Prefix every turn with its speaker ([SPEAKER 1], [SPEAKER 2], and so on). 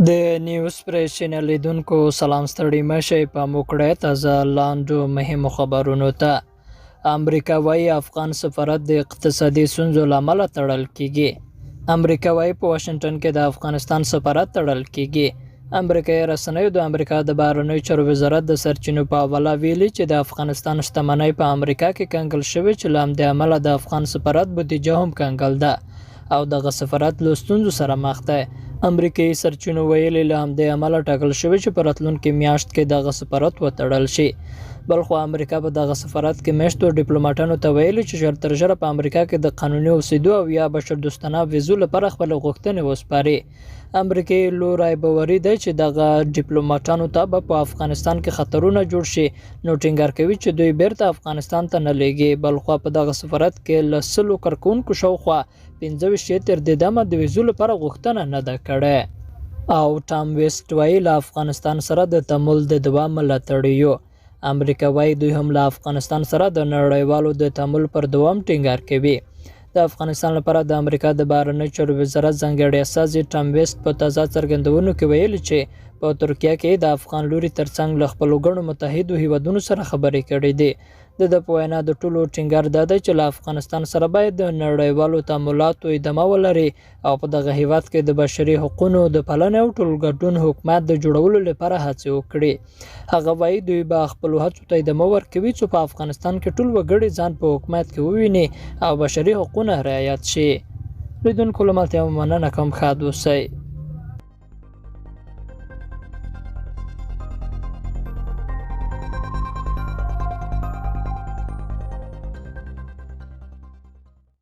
[SPEAKER 1] د نیوز پریس چینل لیدونکو سلام ستړي مشئ په موکړه تازه لاندو مهمو خبرونو ته. امریکا وايي افغان سفارت د اقتصادي ستونزو له امله تړل کیږي. امریکا وايي په واشنگټن کې د افغانستان سفارت تړل کیږي. امریکایي رسنیو د امریکا د بهرنیو چارو وزارت د سرچینو په حواله ویلي چې د افغانستان شتمنۍ په امریکا کې کنګل شوې چې له همدې امله د افغان سفارت بودیجه هم کنګل ده او دغه سفارت له ستونزو سره مخ دی. امریکایي سرچینو ویلي له همدې امله ټاکل شوی چې په راتلونکي میاشت کې دغه سفارت وتړل شي. بلخو امریکا په دغه سفارت کې میشتو ډیپلوماټانو ته ویلي چې ژر تر ژره په امریکا کې د قانوني اوسېدو او یا بشردوستانه ویزو لپاره خپل غوښتنې وسپاري. امریکایي لوری باوري دی چې دغه ډیپلوماټانو ته به په افغانستان کې خطرونه جوړ شي، نو ټینګار کوي چې دوی بیرته افغانستان ته نه لیږي. بلخو په دغه سفارت کې له 100 کارکونکو شاوخوا 15 تر دې دمه د ویزو لپاره غوښتنه نه ده کړې. او ټام ویسټ وایي له افغانستان سره د تعامل د دوام ملاتړ یو. امریکا وایي دوی هم له افغانستان سره د نړیوالو د تعامل پر دوام ټینګار کوي. د افغانستان لپاره د امریکا د بهرنیو چارو وزارت ځانګړی استازي ټام ویسټ په تازه څرګندونو کې ویلي چې په ترکیه کې د افغان لوري ترڅنګ له خپلو ګڼو متحدو هیوادونو سره خبرې کړې دي. د په وینا د ټولو ټینګار دا دی چې له افغانستان سره باید د نړیوالو تعاملاتو ادامه ولري او په دغه هیواد کې د بشري حقوقو د پالنې او ټولګډون حکومت د جوړولو لپاره هڅې وکړي. هغه وایي دوی به خپلو هڅو ته ادامه ورکوي چې په افغانستان کې ټول وګړي ځان په حکومت کې وویني او بشري حقوقونه رعایت شي. لیدونکو له ملتیا مننه کوم، ښاد اوسئ.